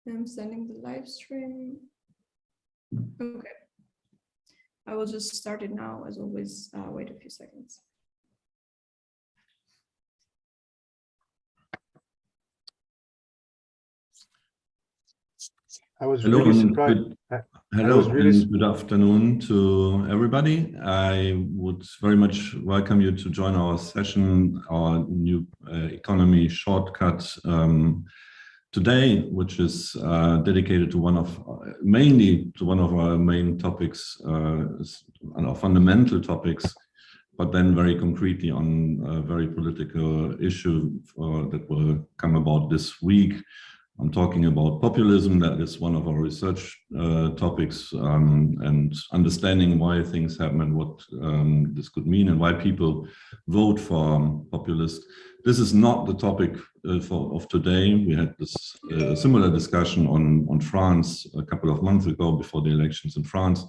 I'm sending the live stream. Okay. I will just start it now, as always. Wait a few seconds. I was Hello, really surprised. and good afternoon to everybody. I would very much welcome you to join our session, our new economy shortcut today, which is dedicated to mainly to one of our main topics, and our fundamental topics, but then very concretely on a very political issue that will come about this week. I'm talking about populism. That is one of our research topics, and understanding why things happen and what this could mean and why people vote for populists. This is not the topic of today. We had this similar discussion on France a couple of months ago before the elections in France.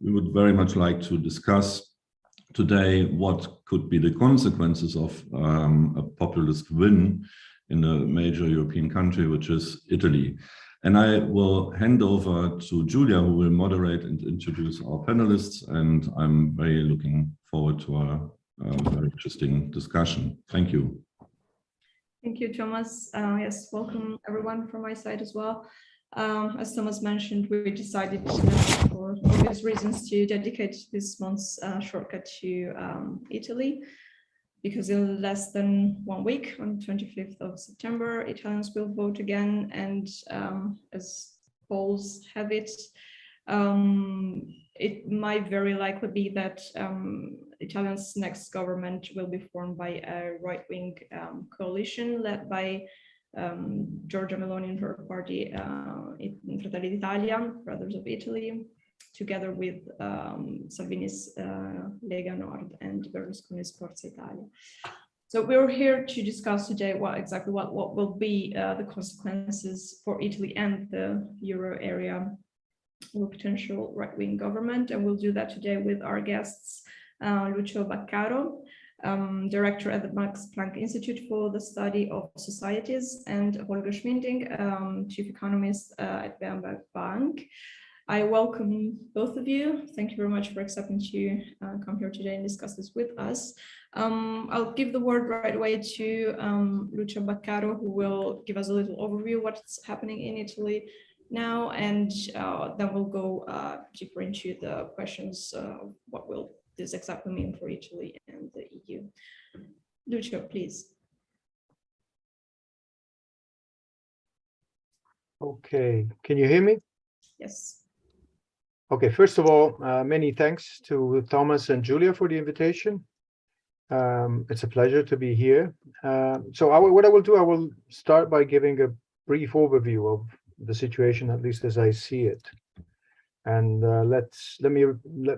We would very much like to discuss today what could be the consequences of a populist win in a major European country, which is Italy. And I will hand over to Julia, who will moderate and introduce our panelists. And I'm very looking forward to a very interesting discussion. Thank you. Thank you, Thomas. Yes, welcome everyone from my side as well. As Thomas mentioned, we decided for obvious reasons to dedicate this month's shortcut to Italy, because in less than 1 week, on 25th of September, Italians will vote again. And as polls have it, it might very likely be that Italians' next government will be formed by a right-wing coalition led by Giorgia Meloni and her party, Fratelli d'Italia, Brothers of Italy, together with Salvini's Lega Nord and Berlusconi's Forza Italia. So we're here to discuss today what will be the consequences for Italy and the Euro area of a potential right-wing government. And we'll do that today with our guests, Lucio Baccaro, director at the Max Planck Institute for the Study of Societies, and Holger Schmiding, chief economist at Berenberg Bank. I welcome both of you. Thank you very much for accepting to come here today and discuss this with us. I'll give the word right away to Lucio Baccaro, who will give us a little overview of what's happening in Italy now, and then we'll go deeper into the questions of what will this exactly mean for Italy and the EU. Lucio, please. Okay, can you hear me? Yes. Okay, first of all, many thanks to Thomas and Julia for the invitation. It's a pleasure to be here. So what I will do, I will start by giving a brief overview of the situation, at least as I see it. And let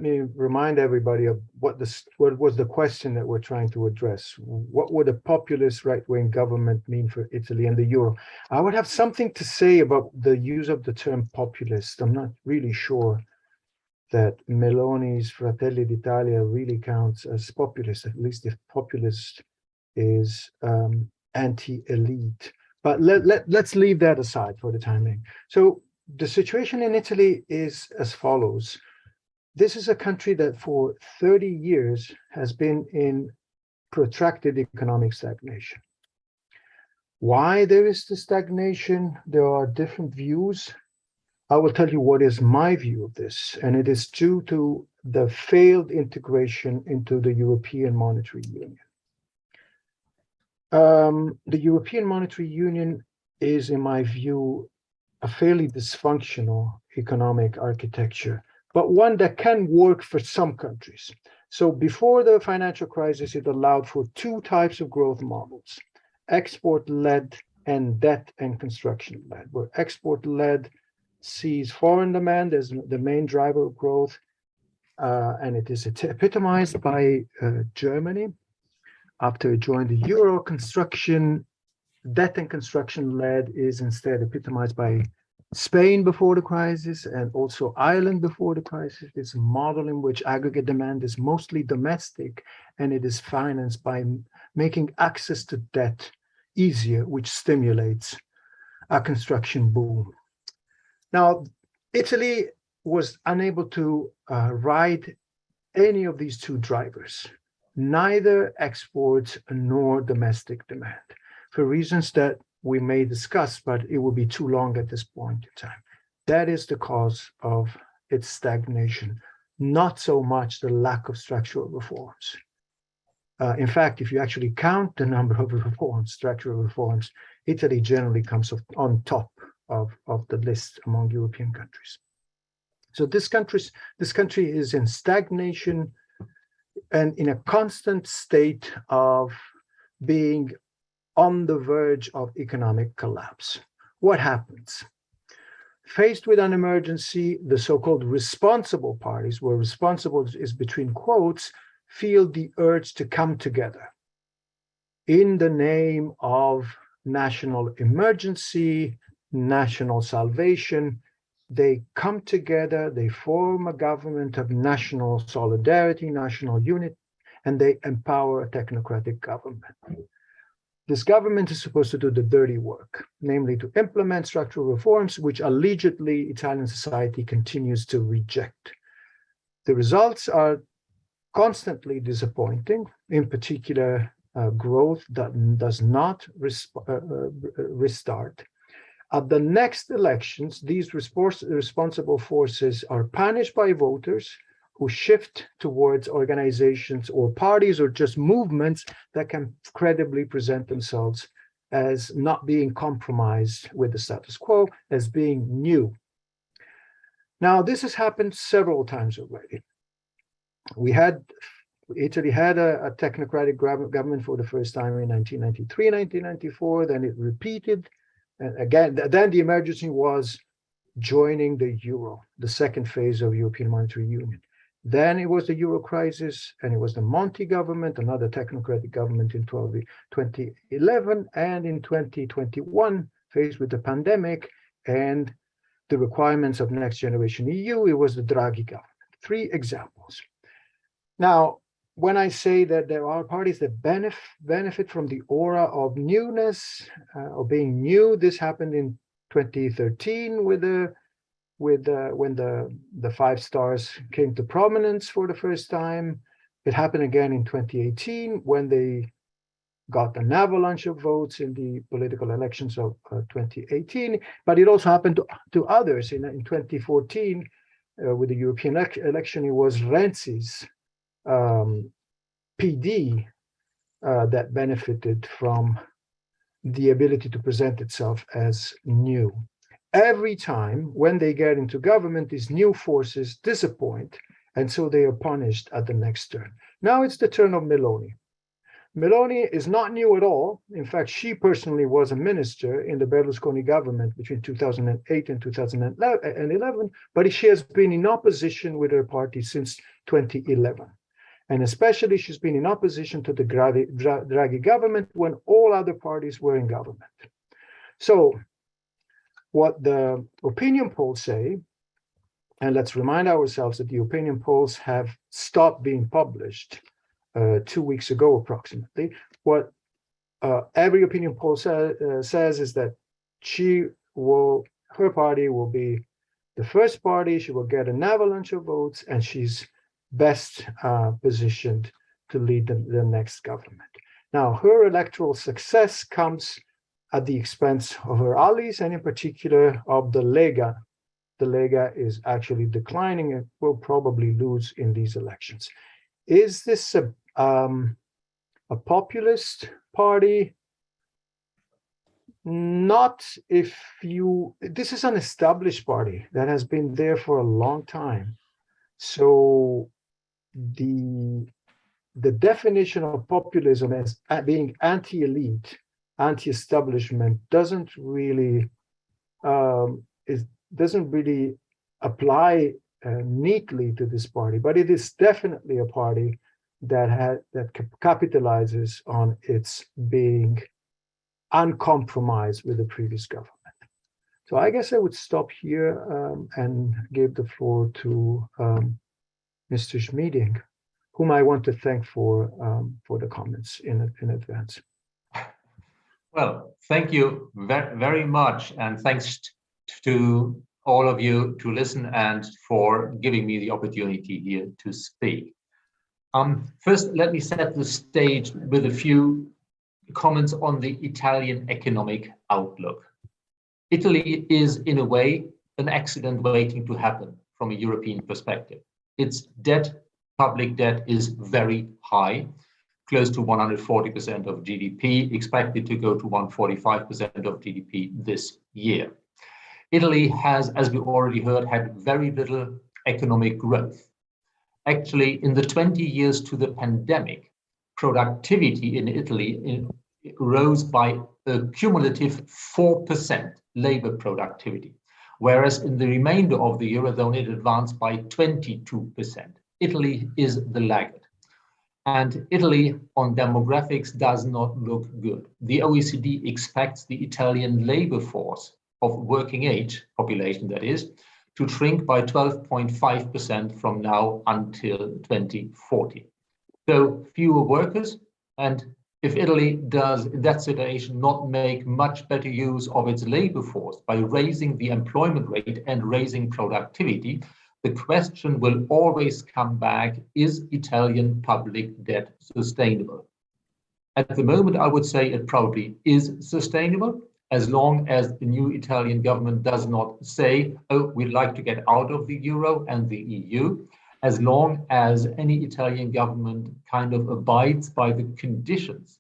me remind everybody of what was the question that we're trying to address. What would a populist right-wing government mean for Italy and the euro? I would have something to say about the use of the term populist. I'm not really sure that Meloni's Fratelli d'Italia really counts as populist, at least if populist is anti-elite. But let's leave that aside for the time being. So the situation in Italy is as follows. This is a country that for 30 years has been in protracted economic stagnation. Why there is the stagnation? There are different views. I will tell you what is my view of this, and it is due to the failed integration into the European Monetary Union. The European Monetary Union is, in my view, a fairly dysfunctional economic architecture, but one that can work for some countries. So before the financial crisis, it allowed for two types of growth models, export-led and debt and construction-led, where export-led sees foreign demand as the main driver of growth, and it is epitomized by Germany after it joined the euro. Debt and construction-led is instead epitomized by Spain before the crisis and also Ireland before the crisis. It's a model in which aggregate demand is mostly domestic, and it is financed by making access to debt easier, which stimulates a construction boom. Now, Italy was unable to ride any of these two drivers, neither exports nor domestic demand, for reasons that we may discuss, but it will be too long at this point in time. That is the cause of its stagnation, not so much the lack of structural reforms. In fact, if you actually count the number of reforms, structural reforms, Italy generally comes on top of the list among European countries. So this country is in stagnation and in a constant state of being on the verge of economic collapse. What happens? Faced with an emergency, the so-called responsible parties, where responsible is between quotes, feel the urge to come together in the name of national emergency, national salvation. They come together, they form a government of national solidarity, national unity, and they empower a technocratic government. This government is supposed to do the dirty work, namely to implement structural reforms, which allegedly Italian society continues to reject. The results are constantly disappointing, in particular, growth that does not restart. At the next elections, these responsible forces are punished by voters who shift towards organizations or parties or just movements that can credibly present themselves as not being compromised with the status quo, as being new. Now, this has happened several times already. Italy had a technocratic government for the first time in 1993, 1994, then it repeated. And again, then the emergency was joining the euro, the second phase of European Monetary Union. Then it was the euro crisis, and it was the Monti government, another technocratic government in 2011, and in 2021, faced with the pandemic and the requirements of Next Generation EU, it was the Draghi government. 3 examples. Now, when I say that there are parties that benefit from the aura of newness, of being new, this happened in 2013 when the 5 stars came to prominence for the first time. It happened again in 2018 when they got an avalanche of votes in the political elections of 2018. But it also happened to others. In 2014, with the European election, it was Renzi's PD that benefited from the ability to present itself as new. Every time when they get into government, these new forces disappoint, and so they are punished at the next turn. Now it's the turn of Meloni. Meloni is not new at all. In fact, she personally was a minister in the Berlusconi government between 2008 and 2011, but she has been in opposition with her party since 2011. And especially she's been in opposition to the Draghi government when all other parties were in government. So what the opinion polls say, and let's remind ourselves that the opinion polls have stopped being published 2 weeks ago approximately. What every opinion poll says is that her party will be the first party, she will get an avalanche of votes, and she's best positioned to lead the next government. Now, her electoral success comes at the expense of her allies, and in particular of the Lega. The Lega is actually declining and will probably lose in these elections. Is this a populist party? Not if you, this is an established party that has been there for a long time. So the definition of populism as being anti-elite, anti-establishment doesn't really apply neatly to this party, but it is definitely a party that capitalizes on its being uncompromised with the previous government. So I guess I would stop here and give the floor to Mr. Schmieding, whom I want to thank for the comments in advance. Well, thank you very much, and thanks to all of you to listen and for giving me the opportunity here to speak. First, let me set the stage with a few comments on the Italian economic outlook. Italy is, in a way, an accident waiting to happen from a European perspective. Its debt, public debt, is very high, close to 140% of GDP, expected to go to 145% of GDP this year. Italy has, as we already heard, had very little economic growth. Actually, in the 20 years to the pandemic, productivity in Italy rose by a cumulative 4% labor productivity, whereas in the remainder of the Eurozone, it advanced by 22%. Italy is the laggard. And Italy on demographics does not look good. The OECD expects the Italian labor force of working age population, that is, to shrink by 12.5% from now until 2040. So fewer workers, and if Italy does in that situation not make much better use of its labor force by raising the employment rate and raising productivity, the question will always come back, is Italian public debt sustainable? At the moment, I would say it probably is sustainable, as long as the new Italian government does not say, oh, we'd like to get out of the euro and the EU, as long as any Italian government kind of abides by the conditions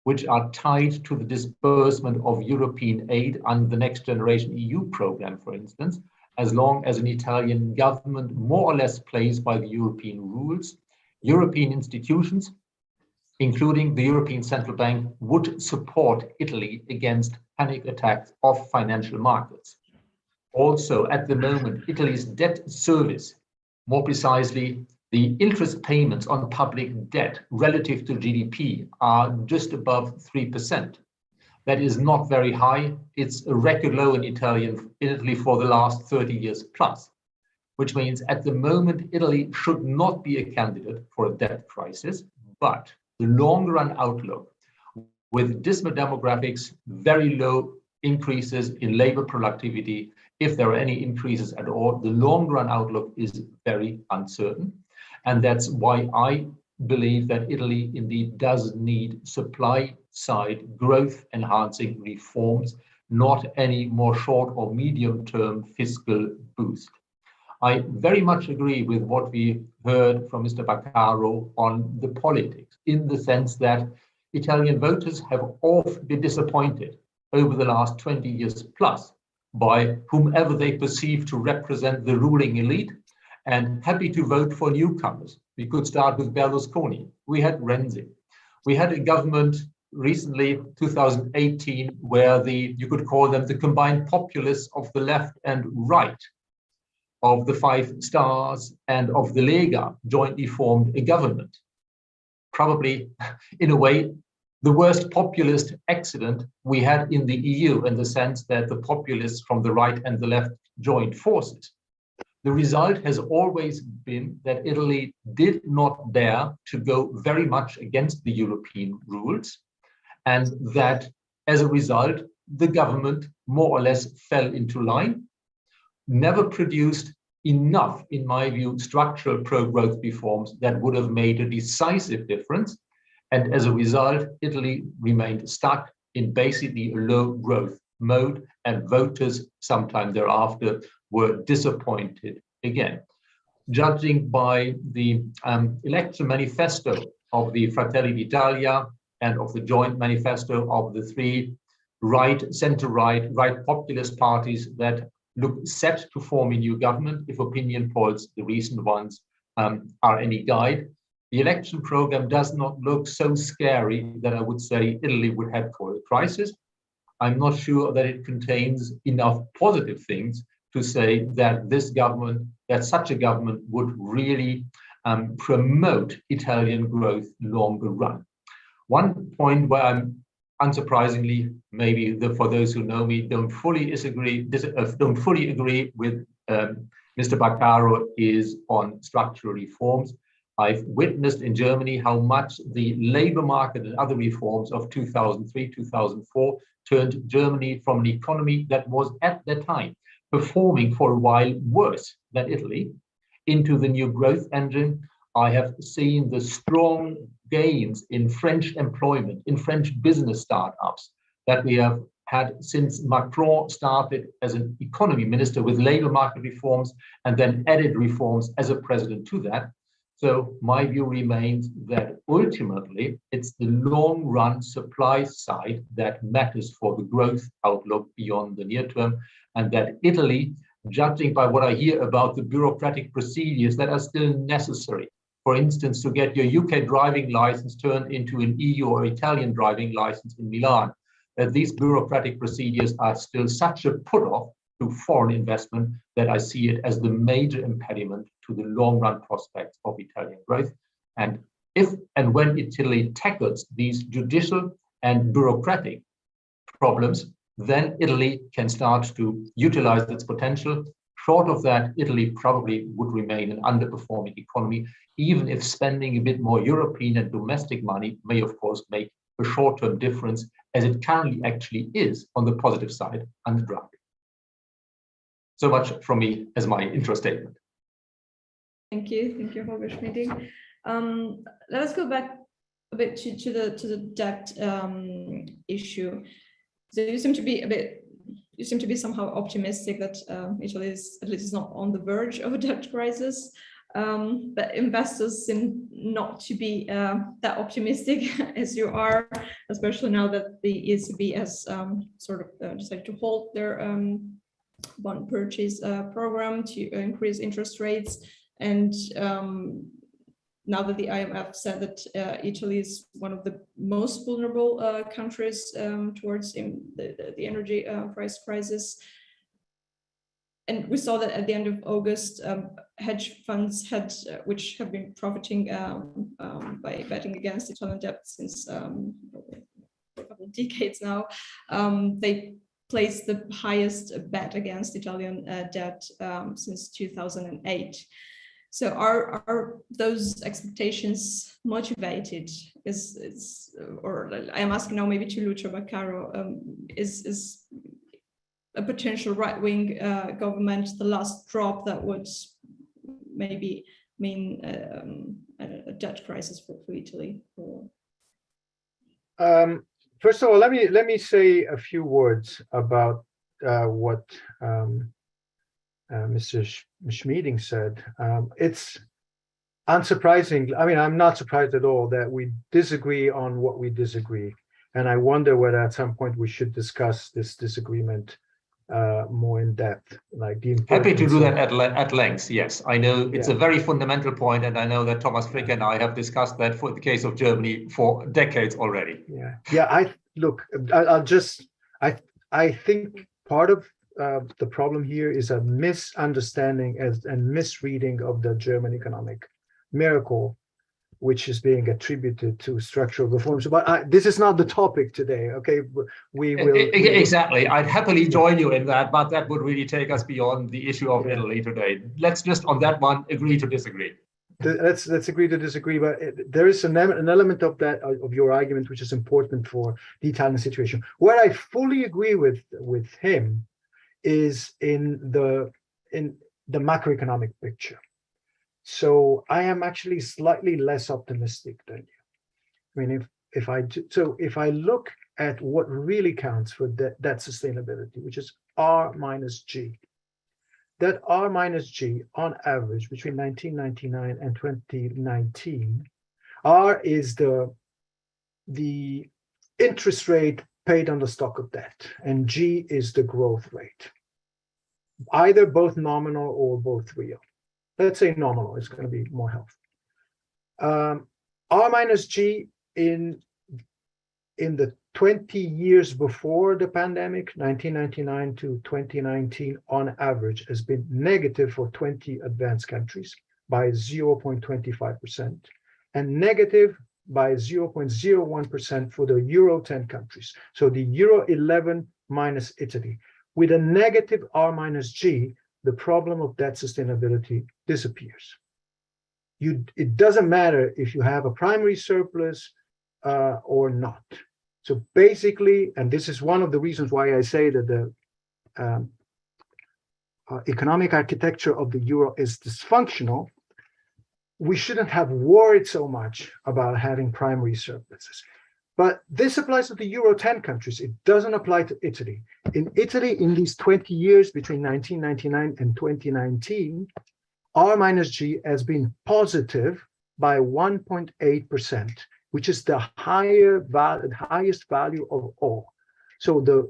which are tied to the disbursement of European aid under the Next Generation EU program, for instance, as long as an Italian government more or less plays by the European rules, European institutions, including the European Central Bank, would support Italy against panic attacks of financial markets. Also, at the moment, Italy's debt service, more precisely, the interest payments on public debt relative to GDP are just above 3%. That is not very high. It's a record low in Italy for the last 30 years plus, which means at the moment, Italy should not be a candidate for a debt crisis, but the long run outlook with dismal demographics, very low increases in labor productivity, if there are any increases at all, the long run outlook is very uncertain. And that's why I believe that Italy indeed does need supply side growth enhancing reforms, not any more short or medium term fiscal boost. I very much agree with what we heard from Mr. Baccaro on the politics, in the sense that Italian voters have often been disappointed over the last 20 years plus by whomever they perceive to represent the ruling elite, and happy to vote for newcomers. We could start with Berlusconi. We had Renzi. We had a government recently, 2018, where you could call them the combined populists of the left and right of the Five Stars and of the Lega jointly formed a government. Probably, in a way, the worst populist accident we had in the EU, in the sense that the populists from the right and the left joined forces. The result has always been that Italy did not dare to go very much against the European rules, and that as a result, the government more or less fell into line, never produced enough, in my view, structural pro-growth reforms that would have made a decisive difference. And as a result, Italy remained stuck in basically a low growth mode, and voters sometime thereafter were disappointed again. Judging by the election manifesto of the Fratelli d'Italia and of the joint manifesto of the three right, center-right, right populist parties that look set to form a new government, if opinion polls, the recent ones, are any guide, the election program does not look so scary that I would say Italy would head for a crisis. I'm not sure that it contains enough positive things to say that this government, that such a government would really promote Italian growth longer run. One point where I'm unsurprisingly, maybe for those who know me, don't fully agree with Mr. Baccaro is on structural reforms. I've witnessed in Germany how much the labor market and other reforms of 2003, 2004 turned Germany from an economy that was at that time performing for a while worse than Italy, into the new growth engine. I have seen the strong gains in French employment, in French business startups that we have had since Macron started as an economy minister with labor market reforms and then added reforms as a president to that. So my view remains that ultimately it's the long run supply side that matters for the growth outlook beyond the near term, and that Italy, judging by what I hear about the bureaucratic procedures that are still necessary, for instance, to get your UK driving license turned into an EU or Italian driving license in Milan, that these bureaucratic procedures are still such a put-off to foreign investment that I see it as the major impediment to the long-run prospects of Italian growth. And if and when Italy tackles these judicial and bureaucratic problems, then Italy can start to utilize its potential. Short of that, Italy probably would remain an underperforming economy, even if spending a bit more European and domestic money may, of course, make a short-term difference, as it currently actually is on the positive side under Draghi. So much from me as my intro statement. Thank you, Holger Schmieding. Let us go back a bit to the debt issue. So you seem to be somehow optimistic that Italy is at least not on the verge of a debt crisis, but investors seem not to be that optimistic as you are, especially now that the ECB has decided to halt their bond purchase program to increase interest rates, and now that the IMF said that Italy is one of the most vulnerable countries towards the energy price crisis. And we saw that at the end of August, hedge funds which have been profiting by betting against Italian debt since a couple of decades now, they placed the highest bet against Italian debt since 2008. So are those expectations motivated? Or I am asking now maybe to Lucio Baccaro, is a potential right-wing government the last drop that would maybe mean a debt crisis for Italy? First of all, let me say a few words about what Mr. Schmieding said. It's unsurprising. I mean, I'm not surprised at all that we disagree on what we disagree. And I wonder whether at some point we should discuss this disagreement more in depth. Like the Happy to do that at length. Yes, I know it's a very fundamental point, and I know that Thomas Frick and I have discussed that for the case of Germany for decades already. I think part of the problem here is a misunderstanding and misreading of the German economic miracle, which is being attributed to structural reforms. But this is not the topic today, okay? We will... Exactly. I'd happily join you in that, but that would really take us beyond the issue of Italy today. Let's just, on that one, agree to disagree. Let's agree to disagree, but there is an element of that, of your argument, which is important for the Italian situation. Where I fully agree with him is in the macroeconomic picture. So I am actually slightly less optimistic than you. I mean, if I look at what really counts for that sustainability, which is R minus G, that R minus G on average between 1999 and 2019, R is the interest rate paid on the stock of debt, and G is the growth rate, either both nominal or both real. Let's say nominal, it's going to be more helpful. R minus G in the 20 years before the pandemic, 1999 to 2019, on average, has been negative for 20 advanced countries by 0.25%, and negative by 0.01% for the Euro 10 countries. So the Euro 11 minus Italy. With a negative R minus G, the problem of debt sustainability disappears. It doesn't matter if you have a primary surplus or not. So basically, and this is one of the reasons why I say that economic architecture of the euro is dysfunctional, we shouldn't have worried so much about having primary surpluses. But this applies to the Euro 10 countries. It doesn't apply to Italy. In Italy, in these 20 years between 1999 and 2019, R minus G has been positive by 1.8%, which is the highest value of all. So the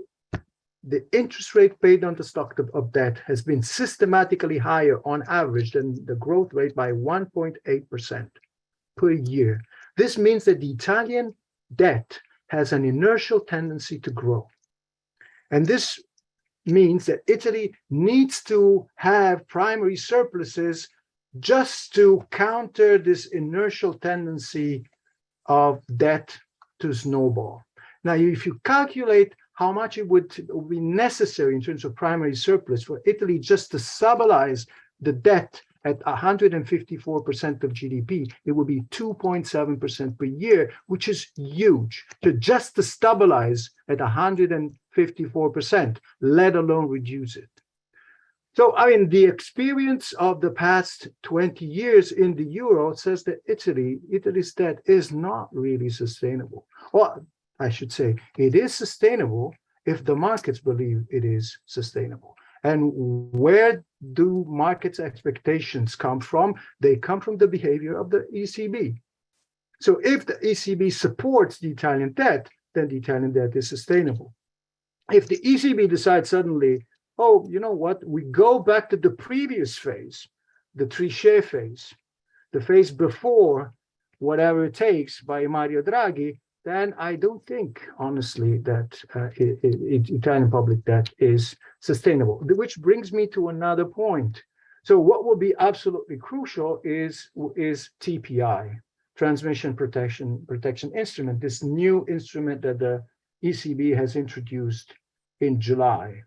interest rate paid on the stock of debt has been systematically higher on average than the growth rate by 1.8% per year. This means that the Italian debt has an inertial tendency to grow. And this means that Italy needs to have primary surpluses just to counter this inertial tendency of debt to snowball. Now, if you calculate how much it would be necessary in terms of primary surplus for Italy just to stabilize the debt at 154% of GDP, it would be 2.7% per year, which is huge, just to stabilize at 154%, let alone reduce it. So, I mean, the experience of the past 20 years in the euro says that Italy's debt is not really sustainable. Well, I should say, it is sustainable if the markets believe it is sustainable. And where do markets' expectations come from? They come from the behavior of the ECB. So if the ECB supports the Italian debt, then the Italian debt is sustainable. If the ECB decides suddenly, oh, you know what, we go back to the previous phase, the Trichet phase, the phase before whatever it takes by Mario Draghi, then I don't think, honestly, that Italian public debt is sustainable. Which brings me to another point. So what will be absolutely crucial is TPI, Transmission Protection Instrument, this new instrument that the ECB has introduced in July,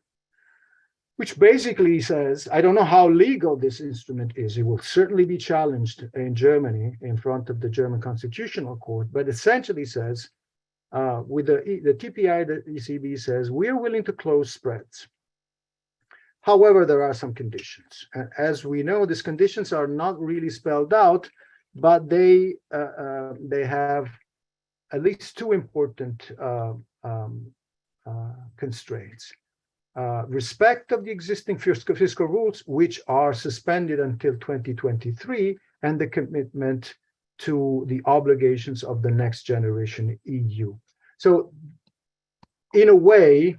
which basically says, I don't know how legal this instrument is. It will certainly be challenged in Germany in front of the German Constitutional Court, but essentially says, with the TPI, the ECB says, we're willing to close spreads. However, there are some conditions. As we know, these conditions are not really spelled out, but they have at least two important constraints. Respect of the existing fiscal rules, which are suspended until 2023, and the commitment to the obligations of the next generation EU. So, in a way,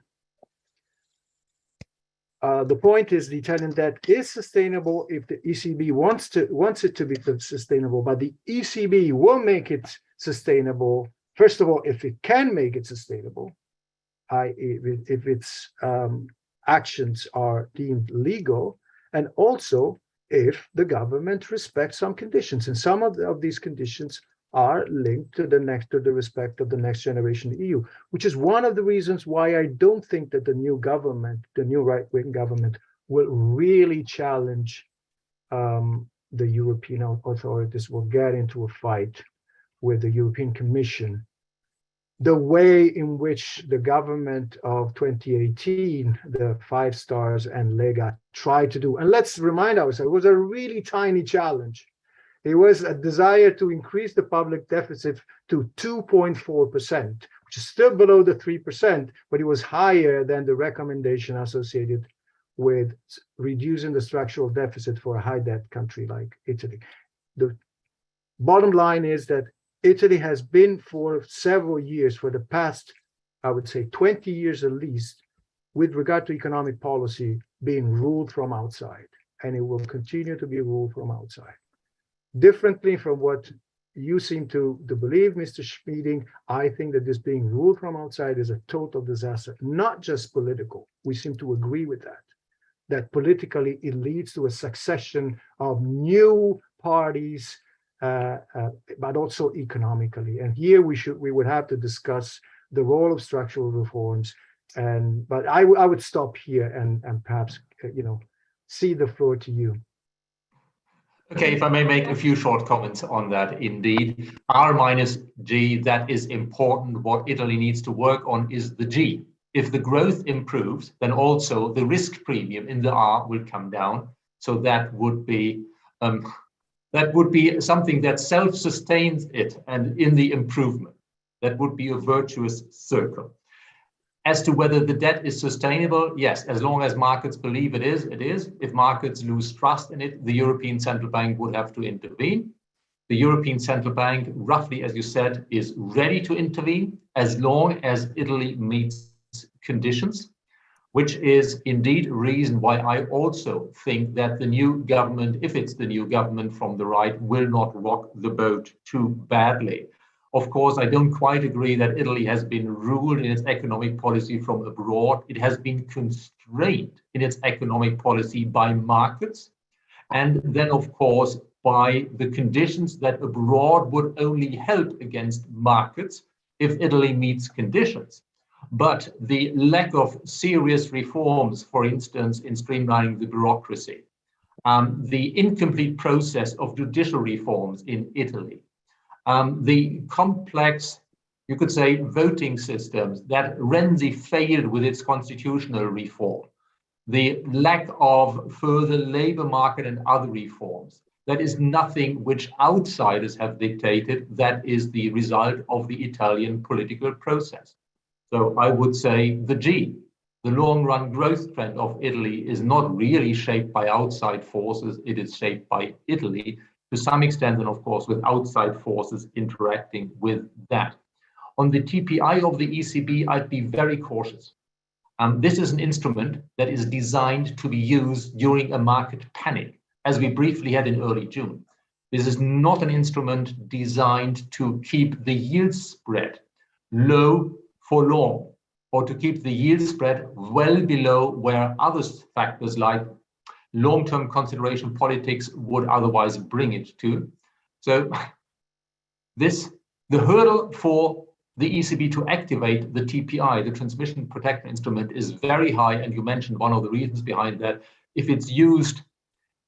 the point is the Italian debt is sustainable if the ECB wants it to be sustainable, but the ECB will make it sustainable, first of all, if it can make it sustainable, if its actions are deemed legal, and also if the government respects some conditions. And some of these conditions are linked to the respect of the next generation EU, which is one of the reasons why I don't think that the new government, the new right-wing government, will really challenge the European authorities, will get into a fight with the European Commission the way in which the government of 2018, the Five Stars and Lega tried to do. And let's remind ourselves, it was a really tiny challenge. It was a desire to increase the public deficit to 2.4%, which is still below the 3%, but it was higher than the recommendation associated with reducing the structural deficit for a high debt country like Italy. The bottom line is that Italy has been for several years, for the past, I would say 20 years at least, with regard to economic policy, being ruled from outside, and it will continue to be ruled from outside. Differently from what you seem to believe, Mr. Schmieding, I think that this being ruled from outside is a total disaster, not just political. We seem to agree with that politically it leads to a succession of new parties, but also economically. And here we would have to discuss the role of structural reforms. But I would stop here and perhaps cede the floor to you. Okay, if I may make a few short comments on that, indeed. R minus G, that is important. What Italy needs to work on is the G. If the growth improves, then also the risk premium in the R will come down. So that would be something that self-sustains it, and in the improvement, that would be a virtuous circle. As to whether the debt is sustainable, yes, as long as markets believe it is, it is. If markets lose trust in it, the European Central Bank would have to intervene. The European Central Bank, roughly as you said, is ready to intervene as long as Italy meets conditions, which is indeed a reason why I also think that the new government, if it's the new government from the right, will not rock the boat too badly. Of course, I don't quite agree that Italy has been ruled in its economic policy from abroad. It has been constrained in its economic policy by markets, and then, of course, by the conditions that abroad would only help against markets if Italy meets conditions. But the lack of serious reforms, for instance, in streamlining the bureaucracy, the incomplete process of judicial reforms in Italy, the complex, you could say, voting systems that Renzi failed with its constitutional reform, the lack of further labor market and other reforms, that is nothing which outsiders have dictated. That is the result of the Italian political process. So I would say the G, the long-run growth trend of Italy, is not really shaped by outside forces. It is shaped by Italy to some extent, and of course with outside forces interacting with that. On the TPI of the ECB, I'd be very cautious. This is an instrument that is designed to be used during a market panic, as we briefly had in early June. This is not an instrument designed to keep the yield spread low for long, or to keep the yield spread well below where other factors like long-term consideration politics would otherwise bring it to. So the hurdle for the ECB to activate the TPI, the transmission protection instrument, is very high, and you mentioned one of the reasons behind that. If it's used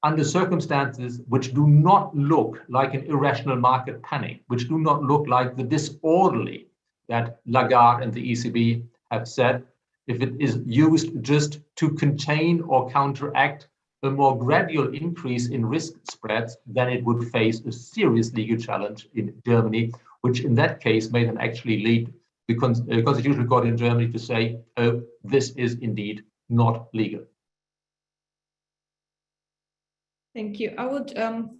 under circumstances which do not look like an irrational market panic, which do not look like the disorderly that Lagarde and the ECB have said, if it is used just to contain or counteract a more gradual increase in risk spreads, then it would face a serious legal challenge in Germany, which in that case may then actually lead the Constitutional Court in Germany to say, oh, this is indeed not legal. Thank you. I would,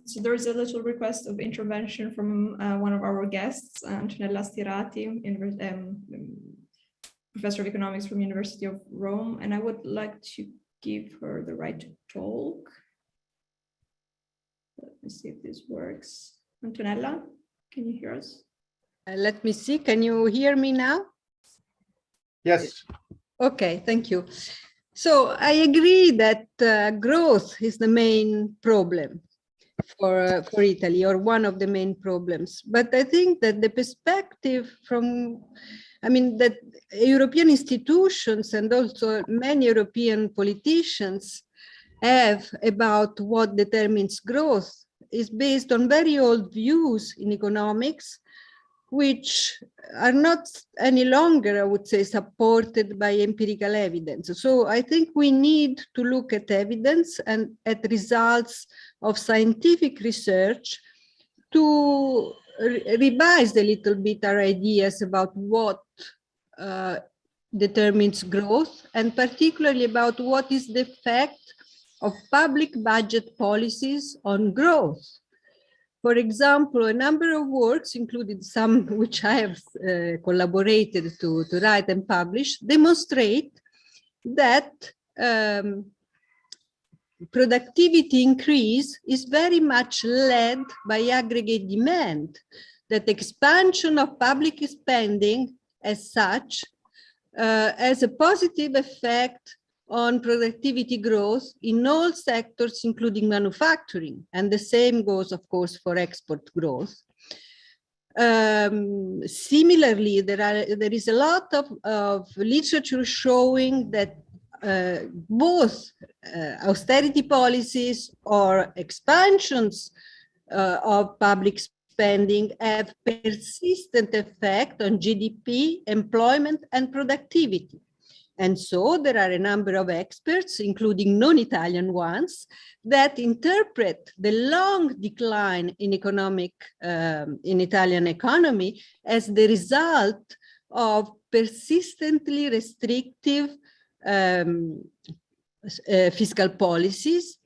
so there is a little request of intervention from one of our guests, Antonella Stirati, Professor of Economics from University of Rome, and I would like to give her the right to talk. Let me see if this works. Antonella, can you hear us? Let me see, can you hear me now? Yes. Okay, thank you. So I agree that growth is the main problem for Italy, or one of the main problems. But I think that the perspective that European institutions and also many European politicians have about what determines growth is based on very old views in economics, which are not any longer, I would say, supported by empirical evidence. So I think we need to look at evidence and at results of scientific research to revise a little bit our ideas about what determines growth, and particularly about what is the effect of public budget policies on growth. For example, a number of works, including some which I have collaborated to write and publish, demonstrate that productivity increase is very much led by aggregate demand, that expansion of public spending as such has a positive effect on productivity growth in all sectors, including manufacturing. And the same goes, of course, for export growth. Similarly, there is a lot of literature showing that both austerity policies or expansions of public spending have persistent effect on GDP, employment, and productivity. And so there are a number of experts, including non-Italian ones, that interpret the long decline in in Italian economy as the result of persistently restrictive fiscal policies,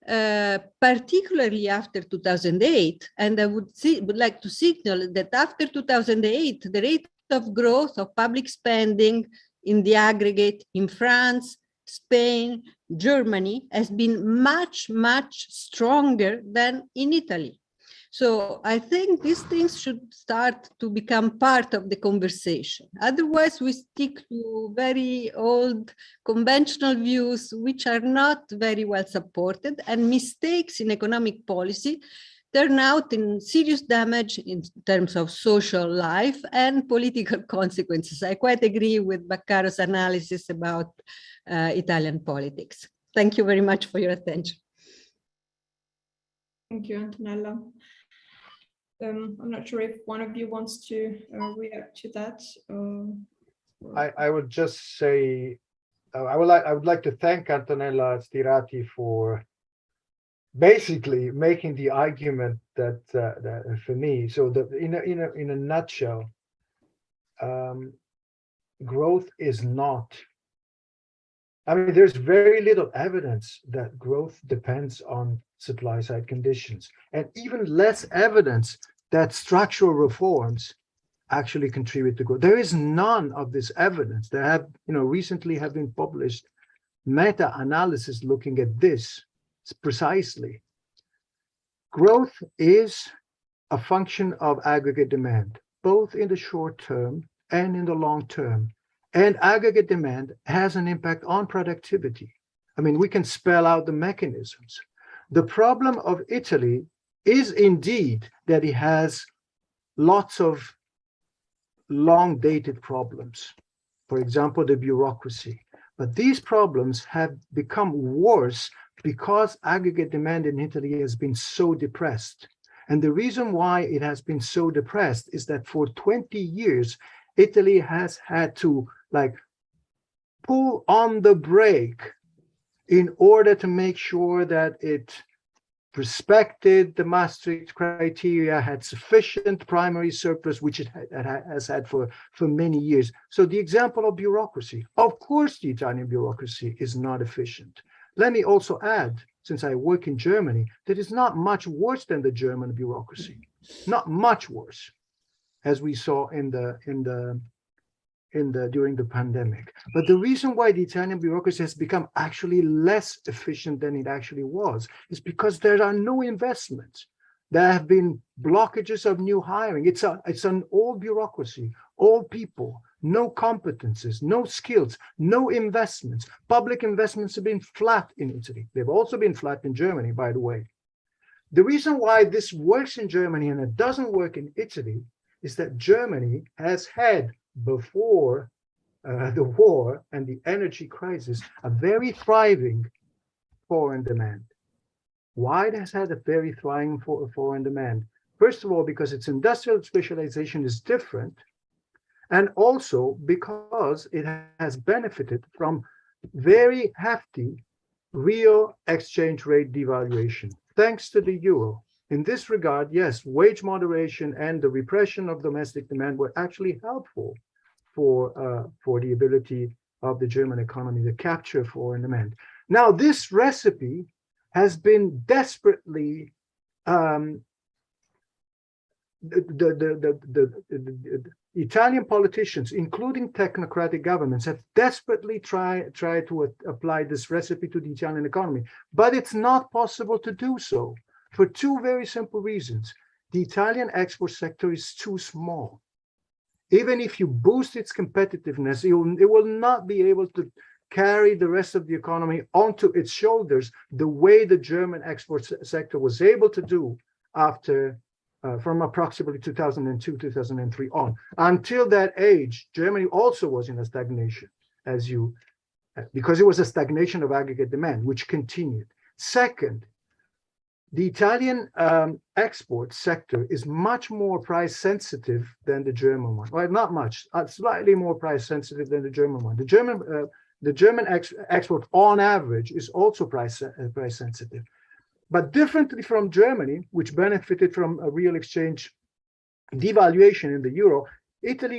particularly after 2008. And I would like to signal that after 2008, the rate of growth of public spending in the aggregate in France, Spain, Germany has been much, much stronger than in Italy. So I think these things should start to become part of the conversation. Otherwise, we stick to very old conventional views, which are not very well supported, and mistakes in economic policy turn out in serious damage in terms of social life and political consequences. I quite agree with Baccaro's analysis about Italian politics. Thank you very much for your attention. Thank you, Antonella. I'm not sure if one of you wants to react to that. I would just say, I would like to thank Antonella Stirati for basically making the argument that, for me, so that in a nutshell, growth is not. I mean, there's very little evidence that growth depends on supply side conditions, and even less evidence that structural reforms actually contribute to growth. There is none of this evidence. There have, recently have been published meta-analysis looking at this precisely. Growth is a function of aggregate demand, both in the short term and in the long term. And aggregate demand has an impact on productivity. I mean, we can spell out the mechanisms. The problem of Italy is indeed that it has lots of long-dated problems. For example, the bureaucracy. But these problems have become worse because aggregate demand in Italy has been so depressed. And the reason why it has been so depressed is that for 20 years, Italy has had to pull on the brake in order to make sure that it respected the Maastricht criteria, had sufficient primary surplus, which it has had for many years. So the example of bureaucracy, of course, the Italian bureaucracy is not efficient. Let me also add, since I work in Germany, that it's not much worse than the German bureaucracy, not much worse, as we saw during the pandemic. But the reason why the Italian bureaucracy has become actually less efficient than it actually was is because there are no investments. There have been blockages of new hiring. It's an old bureaucracy, old people, no competences, no skills, no investments. Public investments have been flat in Italy. They've also been flat in Germany, by the way. The reason why this works in Germany and it doesn't work in Italy is that Germany has had, before the war and the energy crisis, a very thriving foreign demand. Why it has had a very thriving foreign demand? First of all, because its industrial specialization is different, and also because it has benefited from very hefty real exchange rate devaluation, thanks to the euro. In this regard, yes, wage moderation and the repression of domestic demand were actually helpful for the ability of the German economy to capture foreign demand. Now, this recipe has been desperately the Italian politicians, including technocratic governments, have desperately tried to apply this recipe to the Italian economy, but it's not possible to do so for two very simple reasons. The Italian export sector is too small. Even if you boost its competitiveness, it will not be able to carry the rest of the economy onto its shoulders the way the German export sector was able to do after from approximately 2002, 2003 on. Until that age, Germany also was in a stagnation, because it was a stagnation of aggregate demand, which continued. Second, the Italian export sector is much more price sensitive than the German one. Well, not much, slightly more price sensitive than the German one. The German export on average is also price sensitive, but differently from Germany, which benefited from a real exchange devaluation in the euro. Italy